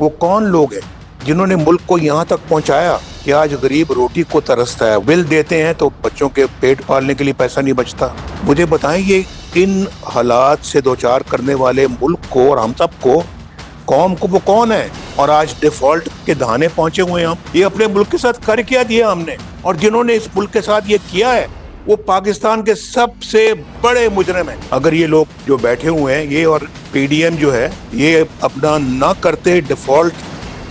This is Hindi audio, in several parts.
वो कौन लोग हैं जिन्होंने मुल्क को यहाँ तक पहुँचाया कि आज गरीब रोटी को तरसता है। बिल देते हैं तो बच्चों के पेट पालने के लिए पैसा नहीं बचता। मुझे बताएं, ये इन हालात से दो चार करने वाले मुल्क को और हम सब को, कौम को, वो कौन है? और आज डिफॉल्ट के दहाने पहुंचे हुए हैं हम। ये अपने मुल्क के साथ कर क्या दिया हमने? और जिन्होंने इस मुल्क के साथ ये किया है वो पाकिस्तान के सबसे बड़े मुजरिम हैं। अगर ये लोग जो बैठे हुए हैं, ये और पीडीएम जो है, ये अपना ना करते, डिफॉल्ट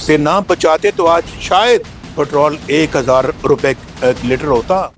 से ना बचाते, तो आज शायद पेट्रोल 1000 रुपए लीटर होता।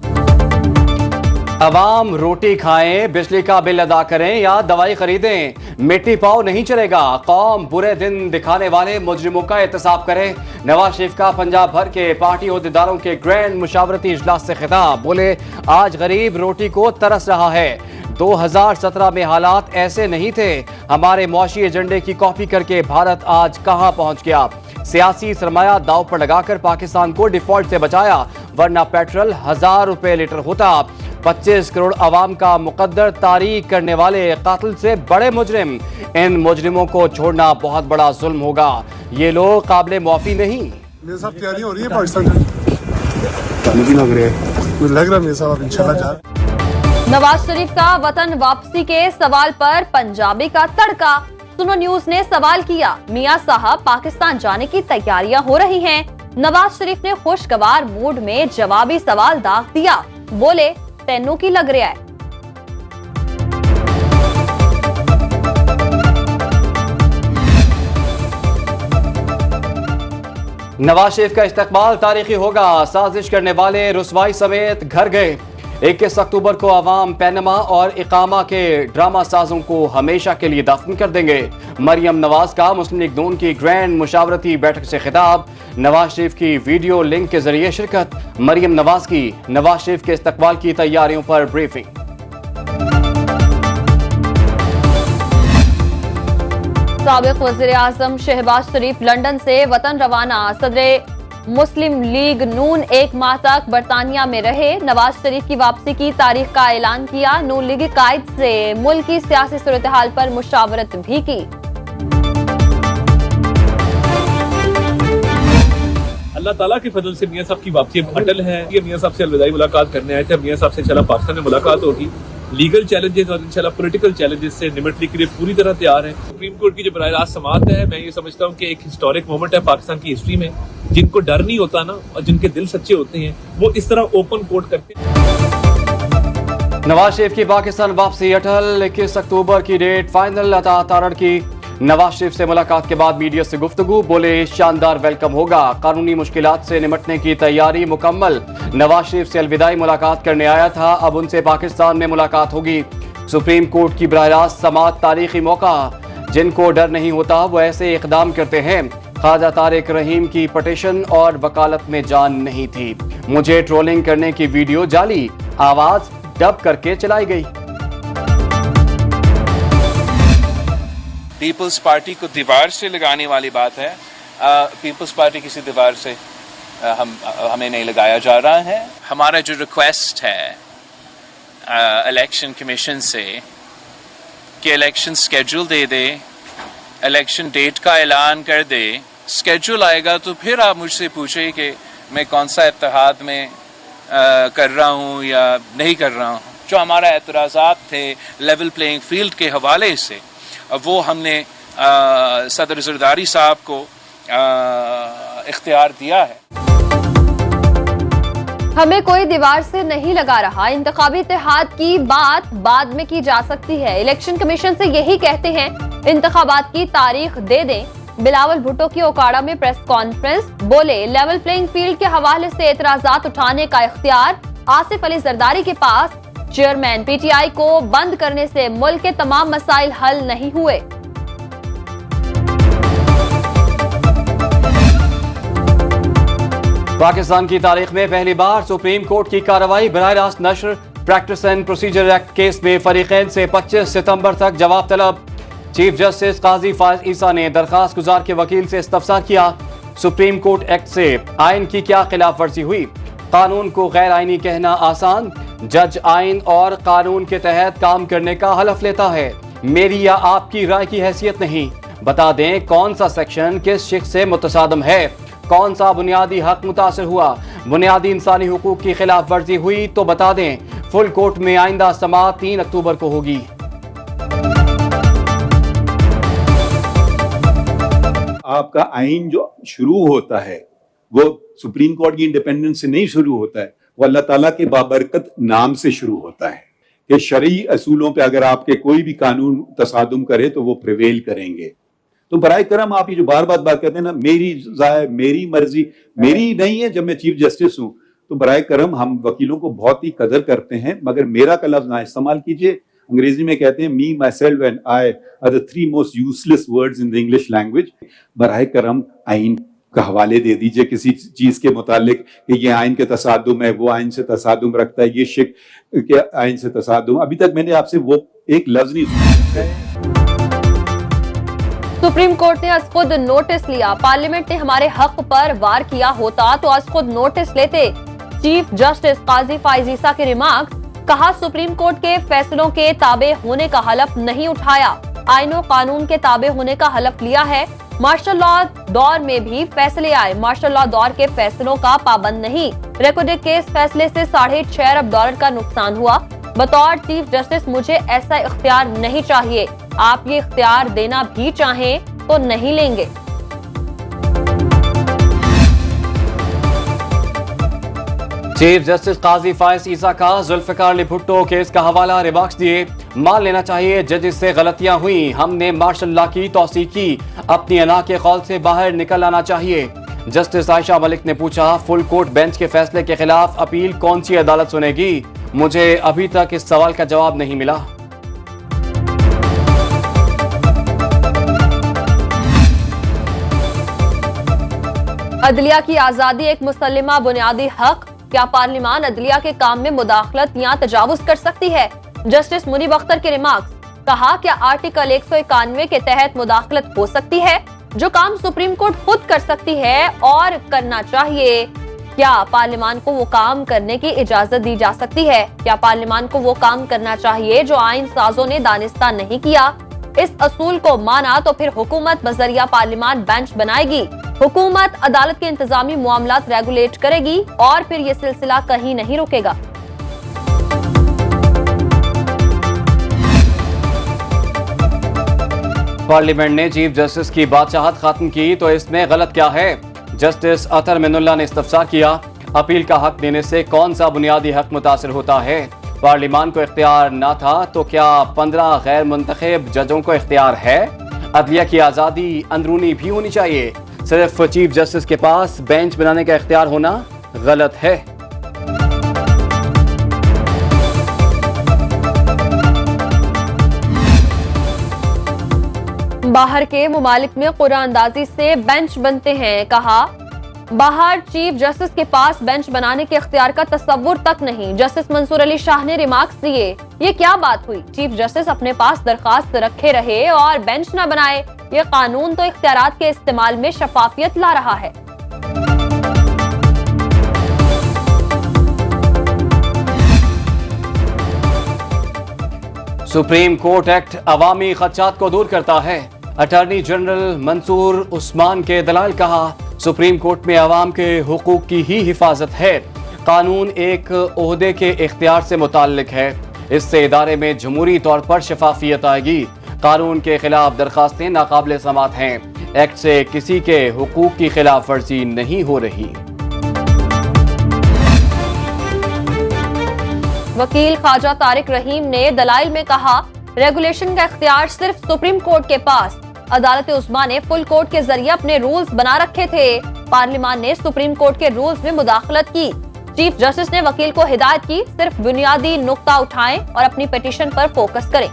अवाम रोटी खाएं, बिजली का बिल अदा करें या दवाई खरीदें, मिट्टी पाव नहीं चलेगा। कौम बुरे दिन दिखाने वाले मुजरिमों का एहतसाब करे। नवाज शरीफ का पंजाब भर के पार्टी ओहदेदारों के ग्रैंड मुशावरती इजलास से खिताब। बोले, आज गरीब रोटी को तरस रहा है। 2017 में हालात ऐसे नहीं थे। हमारे मुआशी एजेंडे की कॉपी करके भारत आज कहां पहुंच गया। सियासी सरमाया दाव पर लगाकर पाकिस्तान को डिफॉल्ट से बचाया, वरना पेट्रोल 1000 रुपए लीटर होता। 25 करोड़ अवाम का मुकद्दर तारीख करने वाले कातिल से बड़े मुजरिम। इन मुजरिमों को छोड़ना बहुत बड़ा जुल्म होगा। ये लोग काबिल मुआफी नहीं। मेरे साहब तैयारी हो रही है पाकिस्तान लग रहा है मेरे साहब इंशाल्लाह। नवाज शरीफ का वतन वापसी के सवाल पर पंजाबी का तड़का। सुनो न्यूज ने सवाल किया, मियां साहब पाकिस्तान जाने की तैयारियां हो रही हैं। नवाज शरीफ ने खुशगवार मूड में जवाबी सवाल दाग दिया। बोले, तेनू की लग रहा है? नवाज शरीफ का इस्तकबाल तारीखी होगा। साजिश करने वाले रुसवाई समेत घर गए। 21 अक्टूबर को अवाम पैनमा और इकामा के ड्रामा साजों को हमेशा के लिए दफन कर देंगे। मरियम नवाज का मुस्लिम लीग नून की ग्रैंड मुशावरती बैठक से खिताब। नवाज शरीफ की वीडियो लिंक के जरिए शिरकत। मरियम नवाज की नवाज शरीफ के इस्तकबाल की तैयारियों पर ब्रीफिंग। साबिक वज़ीर आज़म शहबाज शरीफ लंदन से वतन रवाना। सदर मुस्लिम लीग नून 1 माह तक बरतानिया में रहे। नवाज शरीफ की वापसी की तारीख का ऐलान किया। नून लीग कायद से मुल्क की सियासी सूरत हाल पर मुशावरत भी की। अल्लाह ताला के फजल से मियां साहब की वापसी अटल है। ये मियां साहब से अलविदाई मुलाकात करने आए थे। मियां साहब से इंशाल्लाह पाकिस्तान में मुलाकात होगी। लीगल चैलेंजेस और इंशाल्लाह पॉलिटिकल चैलेंजेस से निपटने के लिए पूरी तरह तैयार हैं। सुप्रीम कोर्ट की जो बराह रास्त समाअत है, मैं ये समझता हूँ कि एक हिस्टोरिक मोमेंट है पाकिस्तान की हिस्ट्री में। जिनको डर नहीं होता ना, और जिनके दिल सच्चे होते हैं, वो इस तरह ओपन कोर्ट करते हैं। नवाज शरीफ की पाकिस्तान वापसी अटल। 21 अक्टूबर की डेट फाइनल। अता तारड़ की नवाज शरीफ से मुलाकात के बाद मीडिया से गुफ्तगू। बोले, शानदार वेलकम होगा। कानूनी मुश्किलात से निपटने की तैयारी मुकम्मल। नवाज शरीफ से अलविदाई मुलाकात करने आया था, अब उनसे पाकिस्तान में मुलाकात होगी। सुप्रीम कोर्ट की बराह रास्त समाअत तारीखी मौका। जिनको डर नहीं होता वो ऐसे इकदाम करते हैं। ख्वाजा तारिक रहीम की पटिशन और वकालत में जान नहीं थी। मुझे ट्रोलिंग करने की वीडियो जाली, आवाज डब करके चलाई गई। पीपल्स पार्टी को दीवार से लगाने वाली बात है। पीपल्स पार्टी किसी दीवार से हमें नहीं लगाया जा रहा है। हमारा जो रिक्वेस्ट है इलेक्शन कमीशन से कि इलेक्शन स्केड्यूल दे दे, इलेक्शन डेट का ऐलान कर दे। स्केड्यूल आएगा तो फिर आप मुझसे पूछे कि मैं कौन सा इत्तेहाद में कर रहा हूँ या नहीं कर रहा हूँ। जो हमारा एतराज़ात थे लेवल प्लेइंग फील्ड के हवाले से, वो हमने सदर जरदारी साहब को इख्तियार दिया है। हमें कोई दीवार से नहीं लगा रहा। इंतखाबी इत्तेहाद की बात बाद में की जा सकती है। इलेक्शन कमीशन से यही कहते हैं, इंतखाबात की तारीख दे दें। बिलावल भुट्टो की ओकाड़ा में प्रेस कॉन्फ्रेंस। बोले, लेवल प्लेइंग फील्ड के हवाले से एतराजात उठाने का इख्तियार आसिफ अली जरदारी के पास। चेयरमैन पीटीआई को बंद करने से मुल्क के तमाम मसाइल हल नहीं हुए। पाकिस्तान की तारीख में पहली बार सुप्रीम कोर्ट की कार्रवाई। बराह रास्त नश्र practice and procedure act case में फरीकैन से 25 सितंबर तक जवाब तलब। चीफ जस्टिस काजी फायज ईसा ने दरखास्त गुजार के वकील से इस्तफसार किया। सुप्रीम कोर्ट एक्ट से आइन की क्या खिलाफ वर्जी हुई? कानून को गैर आइनी कहना आसान। जज आइन और कानून के तहत काम करने का हलफ लेता है। मेरी या आपकी राय की हैसियत नहीं। बता दें कौन सा सेक्शन किस शिख्स से मुतसादम है, कौन सा बुनियादी हक मुतासर हुआ, बुनियादी इंसानी हुकूक की खिलाफ वर्जी हुई तो बता दें। फुल कोर्ट में आइंदा समाअत 3 अक्टूबर को होगी। आपका आइन जो शुरू होता है वो सुप्रीम कोर्ट की इंडिपेंडेंस से नहीं शुरू होता है, वो अल्लाह ताला के बाबरकत नाम से शुरू होता है कि शरई असूलों पे अगर आपके कोई भी कानून तसादुम करे तो वो प्रिवेल करेंगे। तो बराए करम आप ये जो बार बार बात करते हैं ना, मेरी राय मेरी मर्जी, मेरी नहीं है। जब मैं चीफ जस्टिस हूं तो बराए करम हम वकीलों को बहुत ही कदर करते हैं, मगर मेरा का लफ्ज ना इस्तेमाल कीजिए। अंग्रेजी में कहते हैं me, my self and I are the 3 most useless words in the English language. बराए करम आइन का हवाले दे दीजिए किसी चीज के मुतालिक कि ये आइन के तसादुम है, वो आइन से तसादुम रखता है, ये शिक के आइन से तसादुम। अभी तक मैंने आपसे वो एक लफ्ज नहीं सुना। सुप्रीम कोर्ट ने आज खुद नोटिस लिया। पार्लियामेंट ने हमारे हक पर वार किया होता तो आज खुद नोटिस लेते। चीफ जस्टिस काजी फाइज ईसा के रिमार्क्स, कहा सुप्रीम कोर्ट के फैसलों के ताबे होने का हलफ नहीं उठाया, आईनो कानून के ताबे होने का हलफ लिया है। मार्शल लॉ दौर में भी फैसले आए, मार्शल लॉ दौर के फैसलों का पाबंद नहीं। रेकॉर्डेड केस फैसले से $6.5 अरब का नुकसान हुआ। बतौर चीफ जस्टिस मुझे ऐसा इख्तियार नहीं चाहिए, आप ये इख्तियार देना भी चाहें तो नहीं लेंगे। चीफ जस्टिस काजी फाइज ईसा का जुल्फिकार अली भुट्टो केस का हवाला, रिमार्क्स दिए, मान लेना चाहिए जजेस से गलतियां हुई, हमने मार्शल लॉ की तौसीक की, अपनी अना के कौल से बाहर निकल आना चाहिए। जस्टिस आयशा मलिक ने पूछा, फुल कोर्ट बेंच के फैसले के खिलाफ अपील कौन सी अदालत सुनेगी? मुझे अभी तक इस सवाल का जवाब नहीं मिला। अदलिया की आजादी एक मुसल्लिमा बुनियादी हक, क्या पार्लियामान अदलिया के काम में मुदाखलत या तजावुज कर सकती है? जस्टिस मुनीब अख्तर के रिमार्क्स, कहा क्या आर्टिकल 191 के तहत मुदाखलत हो सकती है? जो काम सुप्रीम कोर्ट खुद कर सकती है और करना चाहिए, क्या पार्लियामान को वो काम करने की इजाजत दी जा सकती है? क्या पार्लियामान को वो काम करना चाहिए जो आइन साजों ने दानिस्ता नहीं किया? इस असूल को माना तो फिर हुकूमत बजरिया पार्लियामान बेंच बनाएगी, हुकूमत अदालत के इंतजामी मामलात रेगुलेट करेगी और फिर ये सिलसिला कहीं नहीं रुकेगा। पार्लियामेंट ने चीफ जस्टिस की बादशाहत खत्म की तो इसमें गलत क्या है? जस्टिस अतर मिनुल्लाह ने इस्तफसार किया, अपील का हक देने से कौन सा बुनियादी हक मुतासिर होता है? पार्लियामान को इख्तियार ना था तो क्या 15 गैर मुंतखब जजों को इख्तियार है? अदलिया की आज़ादी अंदरूनी भी होनी चाहिए, सिर्फ चीफ जस्टिस के पास बेंच बनाने का इख्तियार होना गलत है। बाहर के मुमालिक में कुरानंदाजी से बेंच बनते हैं, कहा बाहर चीफ जस्टिस के पास बेंच बनाने के इख्तियार का तस्वुर तक नहीं। जस्टिस मंसूर अली शाह ने रिमार्क्स दिए, ये क्या बात हुई? चीफ जस्टिस अपने पास दरखास्त रखे रहे और बेंच न बनाए, ये कानून तो इख्तियारात के इस्तेमाल में शफाफियत ला रहा है। सुप्रीम कोर्ट एक्ट अवामी खदशात को दूर करता है, अटॉर्नी जनरल मंसूर उस्मान के दलाल, कहा सुप्रीम कोर्ट में अवाम के हुकूक की ही हिफाजत है, कानून एक ओहदे के इख्तियार से मुताल्लिक है, इससे इदारे में जमहूरी तौर पर शफाफियत आएगी, कानून के खिलाफ दरखास्तें नाकाबिले समात हैं, एक्ट से किसी के हुकूक की खिलाफ वर्जी नहीं हो रही। वकील ख्वाजा तारिक रहीम ने दलाइल में कहा, रेगुलेशन का इख्तियार सिर्फ सुप्रीम कोर्ट के पास, अदालत उस्मा ने फुल कोर्ट के जरिए अपने रूल्स बना रखे थे, पार्लियामान ने सुप्रीम कोर्ट के रूल्स में मुदाखलत की। चीफ जस्टिस ने वकील को हिदायत की, सिर्फ बुनियादी नुक्ता उठाएं और अपनी पिटीशन पर फोकस करें।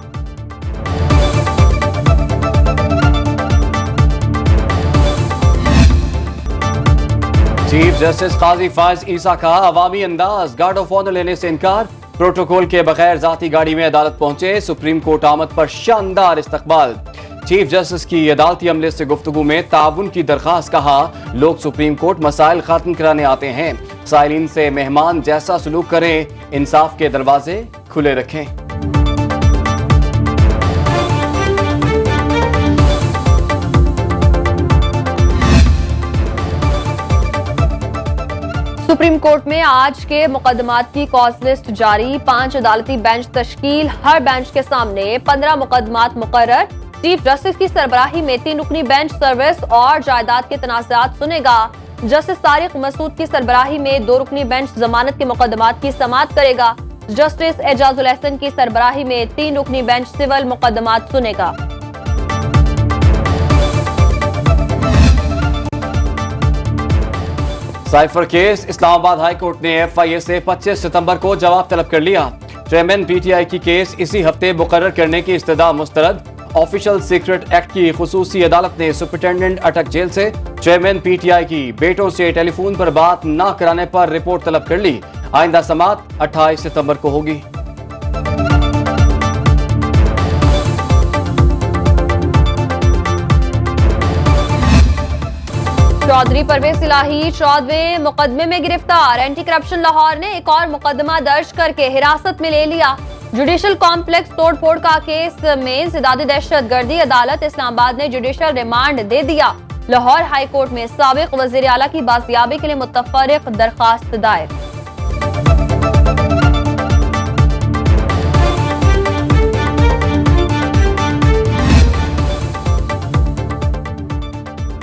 चीफ जस्टिस काजी फाइज ईसा का अवामी अंदाज, गार्ड ऑफ ऑनर लेने से इनकार, प्रोटोकॉल के बगैर जाती गाड़ी में अदालत पहुंचे, सुप्रीम कोर्ट आमद पर शानदार इस्तकबाल। चीफ जस्टिस की अदालती अमले से गुफ्तगू में ताउन की दरखास्त, कहा लोग सुप्रीम कोर्ट मसाइल खत्म कराने आते हैं, साइलिन से मेहमान जैसा सलूक करें, इंसाफ के दरवाजे खुले रखें। सुप्रीम कोर्ट में आज के मुकदमात की कॉज लिस्ट जारी, 5 अदालती बेंच तश्कील, हर बेंच के सामने 15 मुकदमात मुकर्रर। चीफ जस्टिस की सरबराही में 3 रुकनी बेंच सर्विस और जायदाद के तनाज़ात सुनेगा। जस्टिस तारिक मसूद की सरबराही में 2 रुकनी बेंच जमानत के मुकदमात की समाअत करेगा। जस्टिस एजाजुल एहसन की सरबराही में 3 रुकनी बेंच सिविल मुकदमात सुनेगा। Cipher case, Islamabad high court ने FIA से 25 सितंबर को जवाब तलब कर लिया। चेयरमैन PTI की केस इसी हफ्ते मुकर्रर करने की इस्तदा मुस्तरद। ऑफिशियल सीक्रेट एक्ट की खुसूसी अदालत ने सुपरिटेंडेंट अटक जेल से चेयरमैन PTI की बेटों से टेलीफोन पर बात न कराने पर रिपोर्ट तलब कर ली। आइंदा समाअत 28 सितंबर को होगी। चौधरी परवेज इलाही 14वें मुकदमे में गिरफ्तार। एंटी करप्शन लाहौर ने एक और मुकदमा दर्ज करके हिरासत में ले लिया। जुडिशल कॉम्प्लेक्स तोड़फोड़ का केस में इंसदादी दहशतगर्दी, अदालत इस्लामाबाद ने जुडिशल रिमांड दे दिया। लाहौर हाई कोर्ट में साबिक वजीर आला की बाजियाबी के लिए मुतफर्रिक दरखास्त दायर।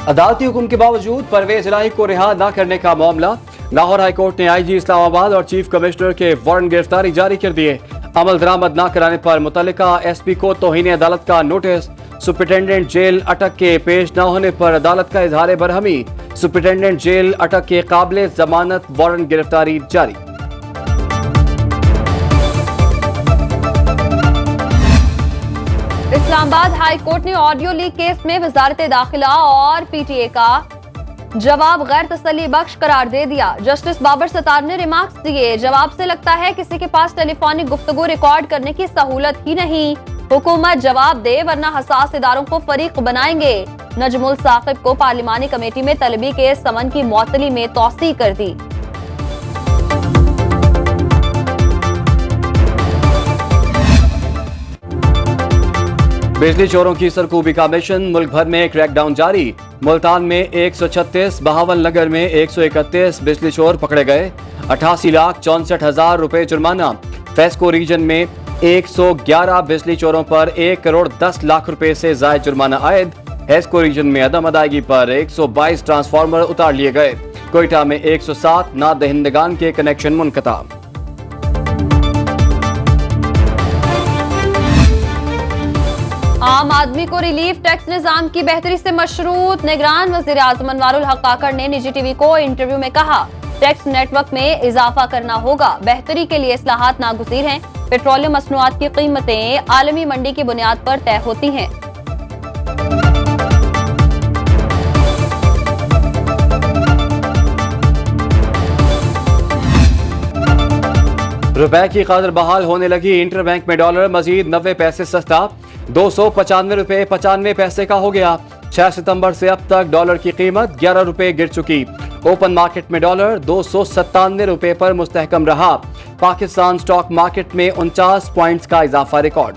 अदालती हुक्म के बावजूद परवेज इलाही को रिहा न करने का मामला। लाहौर हाई कोर्ट ने IG इस्लामाबाद और चीफ कमिश्नर के वारंट गिरफ्तारी जारी कर दिए। अमल दरामद न कराने पर मुतल्लिका SP को तौहीन अदालत का नोटिस। सुपरिटेंडेंट जेल अटक के पेश न होने पर अदालत का इजहार बरहमी। सुपरिटेंडेंट जेल अटक के काबिल जमानत वारंट गिरफ्तारी जारी। इस्लामाबाद हाई कोर्ट ने ऑडियो लीक केस में वजारत दाखिला और PTA का जवाब गैर तसल्ली बख्श करार दे दिया। जस्टिस बाबर सतार ने रिमार्क्स दिए, जवाब से लगता है किसी के पास टेलीफोनिक गुफ्तगू रिकॉर्ड करने की सहूलत ही नहीं। हुकूमत जवाब दे वरना हसास इदारों को फरीक बनाएंगे। नजमुल साकिब को पार्लिमानी कमेटी में तलबी के समन की मुअत्तली में तौसीह कर दी। बिजली चोरों की सरकूबी का मिशन, मुल्क भर में क्रैकडाउन जारी। मुल्तान में 136, बहावल नगर में 131 बिजली चोर पकड़े गए। 88,64,000 रुपए जुर्माना। फेस्को रीजन में 111 बिजली चोरों पर 1 करोड़ 10 लाख रुपए से जायद जुर्माना आयद। हेस्को रीजन में अदम अदायगी पर 122 ट्रांसफार्मर उतार लिए गए। कोयटा में 107 नादहिंदगान के कनेक्शन मुनक़ता। आम आदमी को रिलीफ टैक्स निजाम की बेहतरी से मशरूत। निगरान वज़ीर आज़म अनवारुल हक काकड़ ने निजी TV को इंटरव्यू में कहा, टैक्स नेटवर्क में इजाफा करना होगा। बेहतरी के लिए इस्लाहात नागुज़ीर हैं। पेट्रोलियम मसनूआत की कीमतें आलमी मंडी की बुनियाद पर तय होती हैं। रुपए की कदर बहाल होने लगी। इंटरबैंक में डॉलर मजीद 90 पैसे सस्ता, 295 रुपए 95 पैसे का हो गया। 6 सितंबर से अब तक डॉलर की कीमत 11 रुपए गिर चुकी। ओपन मार्केट में डॉलर 297 रुपए पर मुस्तहकम रहा। पाकिस्तान स्टॉक मार्केट में 49 पॉइंट्स का इजाफा रिकॉर्ड।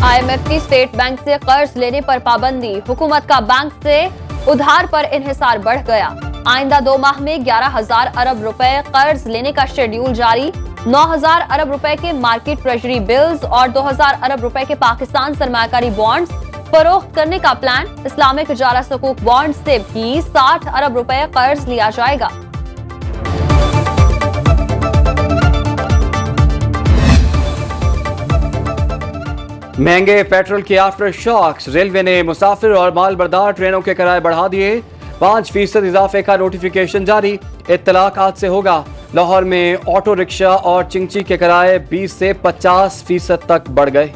IMF की स्टेट बैंक से कर्ज लेने पर पाबंदी। हुकूमत का बैंक से उधार पर इन्हिसार बढ़ गया। आइंदा 2 माह में 11,000 अरब रुपए कर्ज लेने का शेड्यूल जारी। 9,000 अरब रुपए के मार्केट ट्रेजरी बिल्स और 2,000 अरब रुपए के पाकिस्तान सरमायाकारी बॉन्ड्स फरोख्त करने का प्लान। इस्लामिक इजारा सकूक बॉन्ड से भी 60 अरब रुपए कर्ज लिया जाएगा। महंगे पेट्रोल के आफ्टर शॉक्स। रेलवे ने मुसाफिर और मालबरदार ट्रेनों के किराए बढ़ा दिए। 5% इजाफे का नोटिफिकेशन जारी। इत्तलाक आज से होगा। लाहौर में ऑटो रिक्शा और चिंची के किराए 20 से 50% तक बढ़ गए।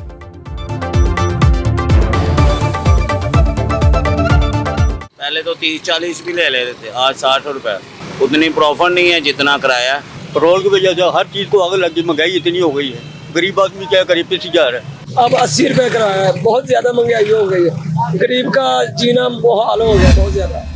पहले तो 30-40 भी ले लेते थे, आज 60 रुपए। उतनी प्रॉफिट नहीं है जितना किराया। पेट्रोल की वजह से हर चीज को आग लग गई, महंगाई इतनी हो गई है, गरीब आदमी क्या करे, पिस जा रहा है। अब 80 रुपए किराया है, बहुत ज्यादा महंगाई हो गई है, गरीब का जीना मुहाल हो गया बहुत ज्यादा।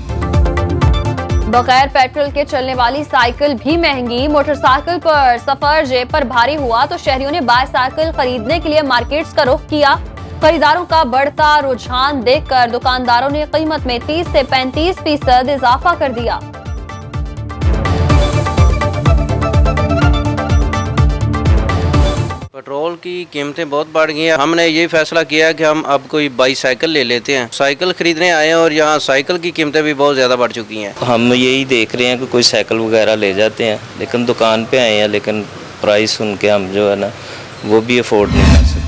बगैर पेट्रोल के चलने वाली साइकिल भी महंगी। मोटरसाइकिल पर सफर जेब पर भारी हुआ तो शहरियों ने बाईसाइकिल खरीदने के लिए मार्केट्स का रुख किया। खरीदारों का बढ़ता रुझान देखकर दुकानदारों ने कीमत में 30 से 35% इजाफा कर दिया। पेट्रोल की कीमतें बहुत बढ़ गई हैं। हमने ये फैसला किया कि हम अब कोई बाईसाइकिल ले लेते हैं। साइकिल खरीदने आए हैं और यहाँ साइकिल की कीमतें भी बहुत ज़्यादा बढ़ चुकी हैं। हम यही देख रहे हैं कि कोई साइकिल वगैरह ले जाते हैं, लेकिन दुकान पे आए हैं, लेकिन प्राइस सुन के हम जो है ना वो भी अफोर्ड नहीं कर सकते।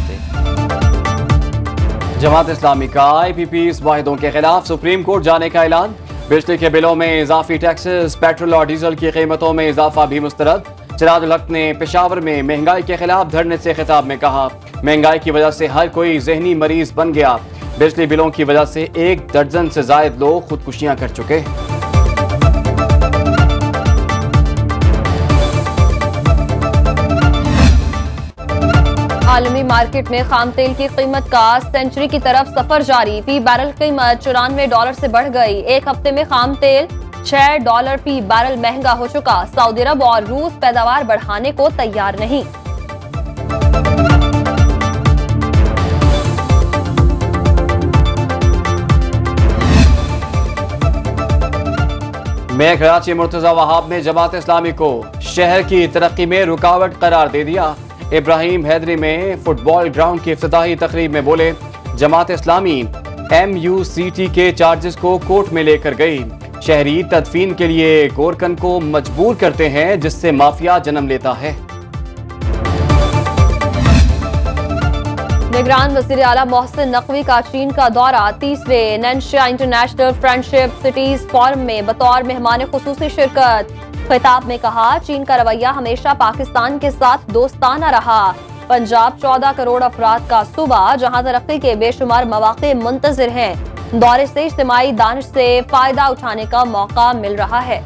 जमात इस्लामी का IPP मुआहिदों के खिलाफ सुप्रीम कोर्ट जाने का ऐलान। बिजली के बिलों में इजाफी टैक्सेस, पेट्रोल और डीजल की कीमतों में इजाफा भी मुस्तरद। चिराग हक ने पेशावर में महंगाई के खिलाफ धरने से खिताब में कहा, महंगाई की वजह से हर कोई जहनी मरीज बन गया। बिजली बिलों की वजह से 1 दर्जन से जायद लोग खुदकुशियां कर चुके। आलमी मार्केट में खाम तेल की कीमत का सेंचुरी की तरफ सफर जारी। फी बैरल कीमत $94 से बढ़ गई। एक हफ्ते में खाम तेल $6 फी बैरल महंगा हो चुका। सऊदी अरब और रूस पैदावार बढ़ाने को तैयार नहीं। में कराची मुर्तजा वहाब ने जमात इस्लामी को शहर की तरक्की में रुकावट करार दे दिया। इब्राहिम हैदरी में फुटबॉल ग्राउंड की इफ्तिताही तकरीब में बोले, जमात इस्लामी MUCT के चार्जेस को कोर्ट में लेकर गई। शहरी तदफीन के लिए गोरकन को मजबूर करते हैं, जिससे माफिया जन्म लेता है। निगरान वज़ीर आला मोहसिन नकवी का चीन का दौरा। 30वें नैनशिया इंटरनेशनल फ्रेंडशिप सिटीज फोरम में बतौर मेहमान खुसूसी शिरकत। खिताब में कहा, चीन का रवैया हमेशा पाकिस्तान के साथ दोस्ताना रहा। पंजाब 14 करोड़ अफराद का सूबा, जहां तरक्की के बेशुमार मौके मुंतज़िर हैं। दौरे से इज्तिमाई दानिश से फायदा उठाने का मौका मिल रहा है।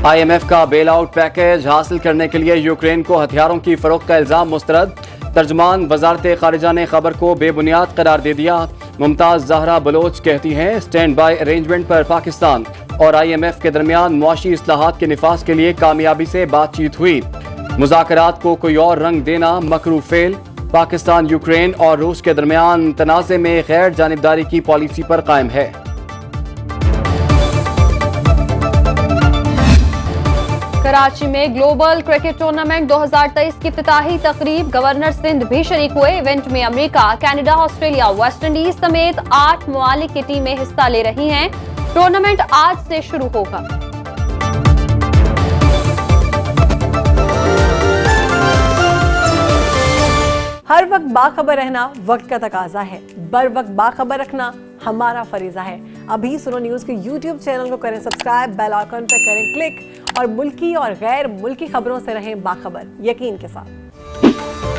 IMF का बेल आउट पैकेज हासिल करने के लिए यूक्रेन को हथियारों की फरोख्त का इल्जाम मुस्तरद। तर्जुमान वजारत खारिजा ने खबर को बेबुनियाद करार दे दिया। मुमताज जहरा बलोच कहती हैं, स्टैंड बाय अरेंजमेंट पर पाकिस्तान और IMF के दरमियान मुआशी इस्लाहात के निफाज के लिए कामयाबी से बातचीत हुई। मुज़ाकरात को कोई और रंग देना मकरूह फेल। पाकिस्तान, यूक्रेन और रूस के दरमियान तनाज़े में गैर जानिबदारी की पॉलिसी पर कायम है। कराची में ग्लोबल क्रिकेट टूर्नामेंट 2023 की इफ्तिताही तकरीब। गवर्नर सिंध भी शरीक हुए। इवेंट में America, Canada, Australia, West Indies समेत 8 ममालिक की टीमें हिस्सा ले रही हैं। टूर्नामेंट आज से शुरू होगा। हर वक्त बाखबर रहना वक्त का तकाजा है। बर वक्त बाखबर रखना हमारा फरीजा है। अभी सुनो न्यूज़ के YouTube चैनल को करें सब्सक्राइब, बेल आइकन पर करें क्लिक और मुल्की और गैर मुल्की खबरों से रहें बाखबर, यकीन के साथ।